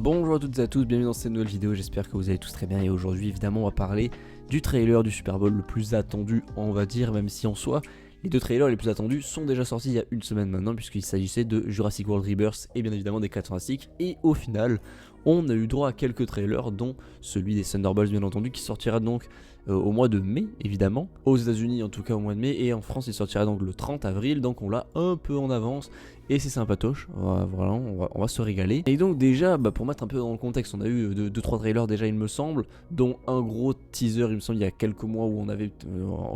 Bonjour à toutes et à tous, bienvenue dans cette nouvelle vidéo, j'espère que vous allez tous très bien et aujourd'hui évidemment on va parler du trailer du Super Bowl le plus attendu on va dire, même si en soi les deux trailers les plus attendus sont déjà sortis il y a une semaine maintenant puisqu'il s'agissait de Jurassic World Rebirth et bien évidemment des 4 Fantastiques et au final on a eu droit à quelques trailers dont celui des Thunderbolts bien entendu qui sortira donc au mois de mai évidemment, aux États-Unis en tout cas au mois de mai et en France il sortira donc le 30 avril donc on l'a un peu en avance et c'est sympatoche, voilà, on va se régaler. Et donc déjà pour mettre un peu dans le contexte, on a eu 2-3 trailers déjà il me semble, dont un gros teaser il me semble il y a quelques mois où on avait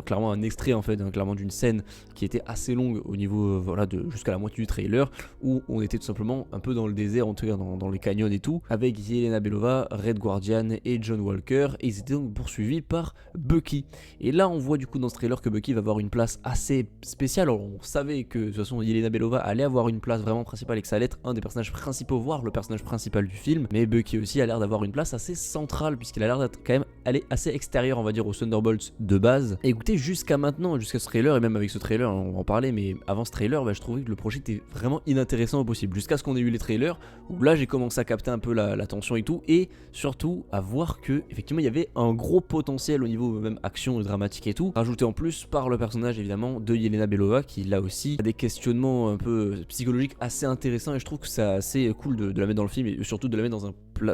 clairement un extrait en fait, clairement d'une scène qui était assez longue au niveau voilà de jusqu'à la moitié du trailer où on était tout simplement un peu dans le désert, en tout cas dans les canyons et tout, avec Yelena Belova, Red Guardian et John Walker et ils étaient donc poursuivis par Bucky. Et là on voit du coup dans ce trailer que Bucky va avoir une place assez spéciale. Alors, on savait que de toute façon Yelena Belova allait avoir une place vraiment principale et que ça allait être un des personnages principaux, voire le personnage principal du film, mais Bucky aussi a l'air d'avoir une place assez centrale puisqu'il a l'air d'être quand même aller assez extérieur on va dire aux Thunderbolts de base. Et écoutez, jusqu'à maintenant, jusqu'à ce trailer et même avec ce trailer on va en parler, mais avant ce trailer je trouvais que le projet était vraiment inintéressant au possible jusqu'à ce qu'on ait eu les trailers où là j'ai commencé à capter un peu la tension et tout, et surtout à voir que effectivement il y avait un gros potentiel au niveau même action et dramatique et tout, rajouté en plus par le personnage évidemment de Yelena Belova qui là aussi a des questionnements un peu psychologiques assez intéressants et je trouve que c'est assez cool de la mettre dans le film et surtout de la mettre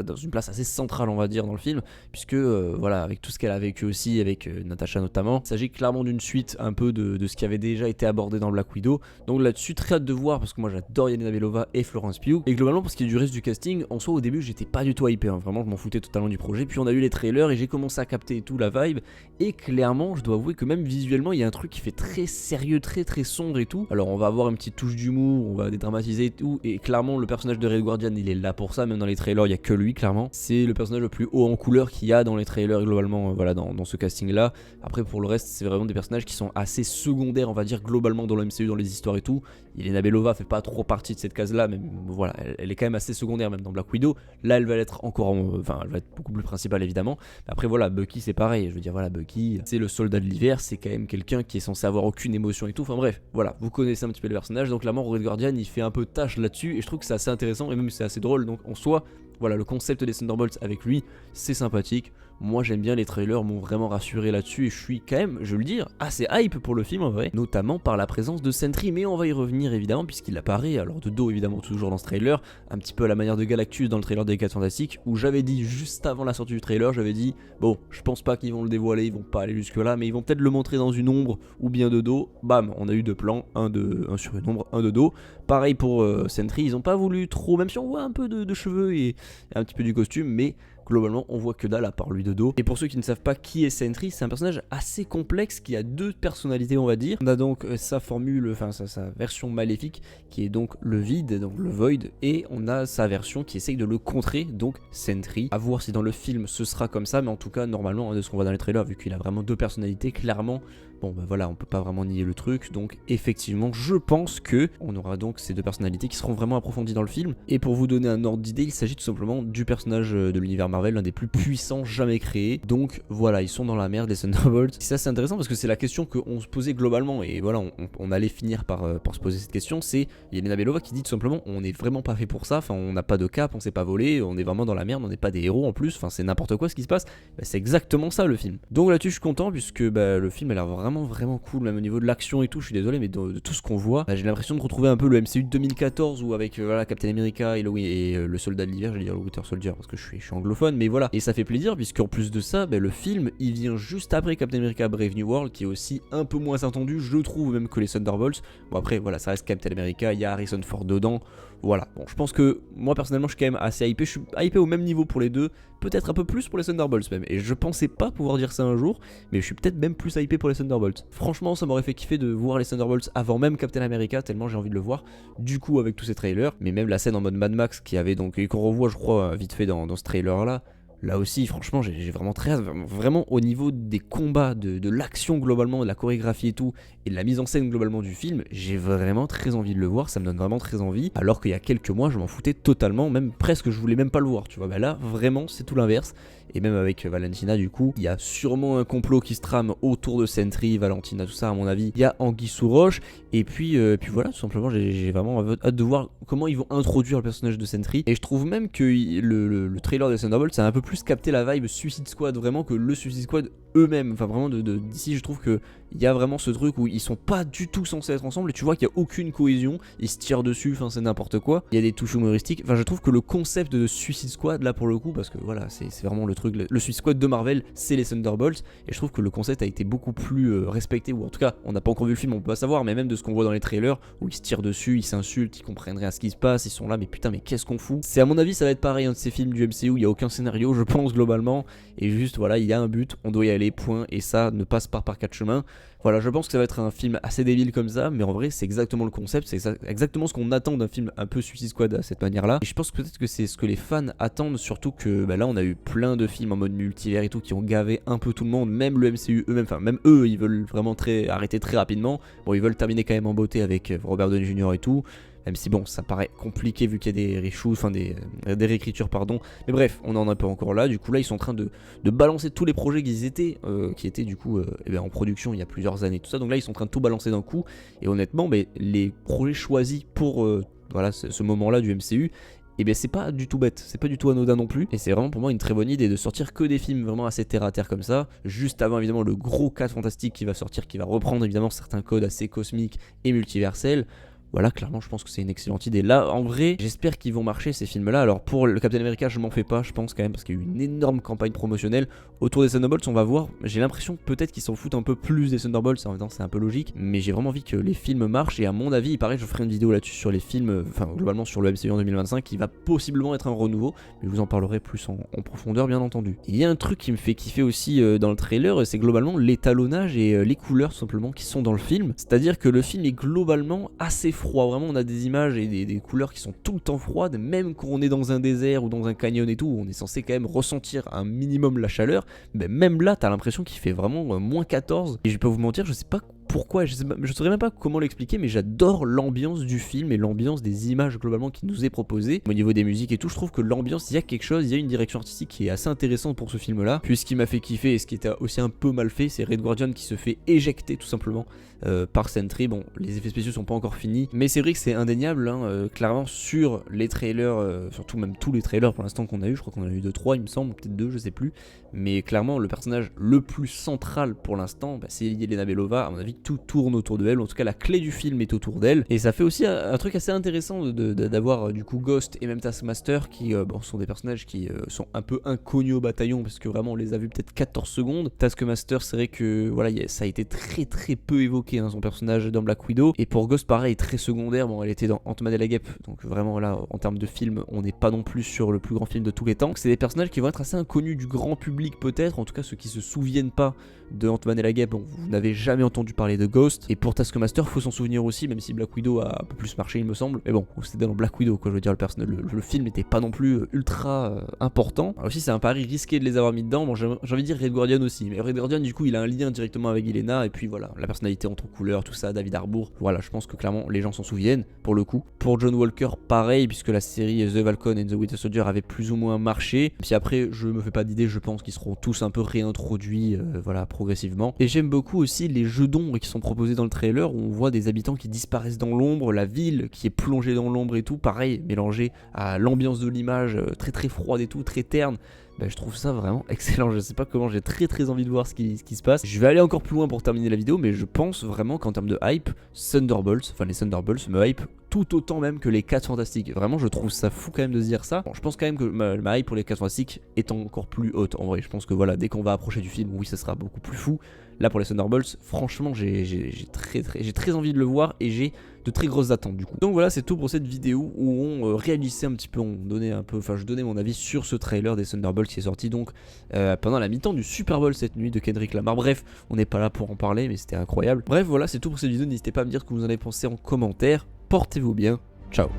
dans une place assez centrale on va dire dans le film puisque voilà avec tout ce qu'elle a vécu aussi avec Natasha notamment, il s'agit clairement d'une suite un peu de ce qui avait déjà été abordé dans Black Widow, donc là-dessus très hâte de voir parce que moi j'adore Yelena Belova et Florence Pugh et globalement pour ce qui est du reste du casting en soi au début j'étais pas du tout hypé vraiment je m'en foutais totalement du projet, puis on a eu les trailers et j'ai commencé à capter tout la vibe et clairement je dois avouer que même visuellement il y a un truc qui fait très sérieux, très sombre et tout. Alors on va avoir une petite touche d'humour, on va dédramatiser et tout, et clairement le personnage de Red Guardian il est là pour ça, même dans les trailers il y a que lui clairement, c'est le personnage le plus haut en couleur qu'il y a dans les trailers globalement voilà dans ce casting là. Après pour le reste c'est vraiment des personnages qui sont assez secondaires on va dire globalement dans le MCU, dans les histoires et tout. Yelena Belova fait pas trop partie de cette case là, mais voilà elle est quand même assez secondaire même dans Black Widow. Là elle va l'être encore, enfin elle va être beaucoup plus principale évidemment. Après voilà Bucky c'est pareil, je veux dire voilà Bucky c'est le soldat de l'hiver, c'est quand même quelqu'un qui est censé avoir aucune émotion et tout, enfin bref voilà vous connaissez un petit peu le personnage, donc clairement Red Guardian il fait un peu tâche là-dessus et je trouve que c'est assez intéressant et même c'est assez drôle, donc en soi voilà le concept des Thunderbolts avec lui c'est sympathique. Moi j'aime bien, les trailers m'ont vraiment rassuré là-dessus et je suis quand même, je veux le dire, assez hype pour le film en vrai, notamment par la présence de Sentry, mais on va y revenir évidemment puisqu'il apparaît, alors de dos évidemment toujours dans ce trailer, un petit peu à la manière de Galactus dans le trailer des 4 Fantastiques, où j'avais dit juste avant la sortie du trailer, j'avais dit bon je pense pas qu'ils vont le dévoiler, ils vont pas aller jusque là, mais ils vont peut-être le montrer dans une ombre ou bien de dos. Bam, on a eu deux plans, un sur une ombre, un de dos. Pareil pour Sentry, ils ont pas voulu trop, même si on voit un peu de cheveux et un petit peu du costume, mais globalement on voit que dalle à part lui de dos. Et pour ceux qui ne savent pas qui est Sentry, c'est un personnage assez complexe qui a deux personnalités on va dire. On a donc sa formule, enfin sa version maléfique qui est donc le vide, donc le void, et on a sa version qui essaye de le contrer, donc Sentry. À voir si dans le film ce sera comme ça, mais en tout cas normalement de ce qu'on voit dans les trailers, vu qu'il a vraiment deux personnalités, clairement bon voilà on peut pas vraiment nier le truc, donc effectivement je pense que on aura donc ces deux personnalités qui seront vraiment approfondies dans le film. Et pour vous donner un ordre d'idée, il s'agit tout simplement du personnage de l'univers Marvel, l'un des plus puissants jamais créés, donc voilà ils sont dans la merde les Thunderbolts. Ça c'est intéressant parce que c'est la question qu'on se posait globalement et voilà on allait finir par se poser cette question, c'est Yelena Belova qui dit tout simplement on n'est vraiment pas fait pour ça, enfin on n'a pas de cap, on s'est pas volé, on est vraiment dans la merde, on n'est pas des héros en plus, enfin c'est n'importe quoi ce qui se passe. C'est exactement ça le film, donc là-dessus je suis content puisque le film a l'air vraiment cool, même au niveau de l'action et tout, je suis désolé mais de tout ce qu'on voit, j'ai l'impression de retrouver un peu le MCU de 2014 où avec voilà Captain America et le soldat de l'hiver, j'allais dire le Winter Soldier parce que je suis anglophone, mais voilà, et ça fait plaisir puisqu'en plus de ça le film il vient juste après Captain America Brave New World qui est aussi un peu moins attendu je trouve même que les Thunderbolts. Bon après voilà ça reste Captain America, il y a Harrison Ford dedans, voilà bon je pense que moi personnellement je suis quand même assez hypé, je suis hypé au même niveau pour les deux, peut-être un peu plus pour les Thunderbolts même, et je pensais pas pouvoir dire ça un jour, mais je suis peut-être même plus hypé pour les Thunderbolts. Franchement ça m'aurait fait kiffer de voir les Thunderbolts avant même Captain America tellement j'ai envie de le voir du coup avec tous ces trailers, mais même la scène en mode Mad Max qui avait donc et qu'on revoit je crois vite fait dans ce trailer là, Là aussi, franchement, j'ai vraiment très hâte. Vraiment, au niveau des combats, de l'action globalement, de la chorégraphie et tout, et de la mise en scène globalement du film, j'ai vraiment très envie de le voir. Ça me donne vraiment très envie. Alors qu'il y a quelques mois, je m'en foutais totalement, même presque, je voulais même pas le voir. Tu vois, bah là, vraiment, c'est tout l'inverse. Et même avec Valentina, du coup, il y a sûrement un complot qui se trame autour de Sentry, Valentina, tout ça, à mon avis. Il y a Anguille sous roche. Et puis voilà, tout simplement, j'ai vraiment hâte de voir comment ils vont introduire le personnage de Sentry. Et je trouve même que le trailer de Thunderbolt, ça a un peu plus capté la vibe Suicide Squad, vraiment, que le Suicide Squad eux-mêmes. Enfin, vraiment, d'ici, je trouve que il y a vraiment ce truc où ils sont pas du tout censés être ensemble et tu vois qu'il y a aucune cohésion, ils se tirent dessus, enfin c'est n'importe quoi. Il y a des touches humoristiques. Enfin, je trouve que le concept de Suicide Squad là pour le coup, parce que voilà, c'est vraiment le truc, le Suicide Squad de Marvel, c'est les Thunderbolts, et je trouve que le concept a été beaucoup plus respecté, ou en tout cas, on n'a pas encore vu le film, on peut pas savoir, mais même de ce qu'on voit dans les trailers où ils se tirent dessus, ils s'insultent, ils comprennent rien à ce qui se passe, ils sont là, mais putain, mais qu'est-ce qu'on fout. C'est à mon avis, ça va être pareil un de ces films du MCU, il y a aucun scénario, je pense globalement, et juste voilà, il y a un but, on doit y aller, point, et ça ne passe pas par quatre chemins. Voilà, je pense que ça va être un film assez débile comme ça, mais en vrai, c'est exactement le concept, c'est exactement ce qu'on attend d'un film un peu Suicide Squad à cette manière-là. Et je pense que peut-être que c'est ce que les fans attendent, surtout que bah là, on a eu plein de films en mode multivers et tout qui ont gavé un peu tout le monde, même le MCU eux-mêmes, enfin, même eux, ils veulent vraiment arrêter très rapidement. Bon, ils veulent terminer quand même en beauté avec Robert Downey Jr. et tout. Même si bon, ça paraît compliqué vu qu'il y a des reshoots, enfin des réécritures, pardon. Mais bref, on en est pas encore là. Du coup, là, ils sont en train de balancer tous les projets qui étaient du coup en production il y a plusieurs années, tout ça. Donc là, ils sont en train de tout balancer d'un coup. Et honnêtement, les projets choisis pour voilà, ce moment-là du MCU, et bien c'est pas du tout bête, c'est pas du tout anodin non plus, et c'est vraiment pour moi une très bonne idée de sortir que des films vraiment assez terre à terre comme ça, juste avant évidemment le gros 4 fantastique qui va sortir, qui va reprendre évidemment certains codes assez cosmiques et multiversels. Voilà, clairement, je pense que c'est une excellente idée. Là, en vrai, j'espère qu'ils vont marcher ces films-là. Alors, pour le Captain America, je m'en fais pas, je pense quand même, parce qu'il y a eu une énorme campagne promotionnelle autour des Thunderbolts. On va voir. J'ai l'impression peut-être qu'ils s'en foutent un peu plus des Thunderbolts. En même temps, c'est un peu logique. Mais j'ai vraiment envie que les films marchent. Et à mon avis, il paraît que je ferai une vidéo là-dessus sur les films, enfin, globalement sur le MCU en 2025, qui va possiblement être un renouveau. Mais je vous en parlerai plus en profondeur, bien entendu. Il y a un truc qui me fait kiffer aussi dans le trailer, c'est globalement l'étalonnage et les couleurs, tout simplement, qui sont dans le film. C'est-à-dire que le film est globalement assez froid. Vraiment, on a des images et des couleurs qui sont tout le temps froides, même quand on est dans un désert ou dans un canyon et tout, où on est censé quand même ressentir un minimum la chaleur, mais même là t'as l'impression qu'il fait vraiment moins 14, et je vais pas vous mentir, je sais pas pourquoi, je saurais même pas comment l'expliquer, mais j'adore l'ambiance du film et l'ambiance des images globalement qui nous est proposée. Au niveau des musiques et tout, je trouve que l'ambiance, il y a quelque chose, il y a une direction artistique qui est assez intéressante pour ce film là. Puis ce qui m'a fait kiffer et ce qui était aussi un peu mal fait, c'est Red Guardian qui se fait éjecter tout simplement par Sentry. Bon, les effets spéciaux sont pas encore finis, mais c'est vrai que c'est indéniable, hein, clairement sur les trailers, surtout même tous les trailers pour l'instant qu'on a eu, je crois qu'on en a eu 2-3 il me semble, peut-être 2, je sais plus, mais clairement le personnage le plus central pour l'instant, bah, c'est Yelena Belova. À mon avis, tout tourne autour de elle, ou en tout cas la clé du film est autour d'elle, et ça fait aussi un truc assez intéressant d'avoir du coup Ghost et même Taskmaster qui bon, sont des personnages qui sont un peu inconnus au bataillon, parce que vraiment on les a vus peut-être 14 secondes. Taskmaster, c'est vrai que voilà, ça a été très peu évoqué, hein, son personnage dans Black Widow, et pour Ghost pareil, très secondaire. Bon, elle était dans Ant-Man et la Guêpe, donc vraiment là en termes de film on n'est pas non plus sur le plus grand film de tous les temps. C'est des personnages qui vont être assez inconnus du grand public peut-être, en tout cas ceux qui se souviennent pas de Ant-Man et la Guêpe, bon, vous n'avez jamais entendu parler de Ghost. Et pour Taskmaster, faut s'en souvenir aussi, même si Black Widow a un peu plus marché il me semble, mais bon, c'était dans Black Widow quoi, je veux dire, le film n'était pas non plus ultra important. Alors aussi c'est un pari risqué de les avoir mis dedans. Bon, j'ai envie de dire Red Guardian aussi, mais Red Guardian du coup il a un lien directement avec Yelena, et puis voilà, la personnalité entre couleurs, tout ça, David Harbour, voilà, je pense que clairement les gens s'en souviennent pour le coup. Pour John Walker pareil, puisque la série The Falcon and the Winter Soldier avait plus ou moins marché, puis après je me fais pas d'idée, je pense qu'ils seront tous un peu réintroduits voilà, progressivement. Et j'aime beaucoup aussi les jeux d'ombre qui sont proposés dans le trailer, où on voit des habitants qui disparaissent dans l'ombre, la ville qui est plongée dans l'ombre et tout, pareil, mélangé à l'ambiance de l'image très froide et tout, très terne. Bah, je trouve ça vraiment excellent, je sais pas comment, j'ai très envie de voir ce qui se passe. Je vais aller encore plus loin pour terminer la vidéo, mais je pense vraiment qu'en termes de hype, Thunderbolts, enfin les Thunderbolts me hype tout autant même que les 4 fantastiques. Vraiment, je trouve ça fou quand même de se dire ça. Bon, je pense quand même que ma hype pour les 4 fantastiques est encore plus haute en vrai. Je pense que voilà, dès qu'on va approcher du film, oui, ça sera beaucoup plus fou. Là pour les Thunderbolts, franchement, j'ai très envie de le voir, et j'ai de très grosses attentes du coup. Donc voilà, c'est tout pour cette vidéo où on réagissait un petit peu, je donnais mon avis sur ce trailer des Thunderbolts qui est sorti donc pendant la mi-temps du Super Bowl cette nuit de Kendrick Lamar. Bref, on n'est pas là pour en parler, mais c'était incroyable. Bref, voilà, c'est tout pour cette vidéo. N'hésitez pas à me dire ce que vous en avez pensé en commentaire. Portez-vous bien. Ciao.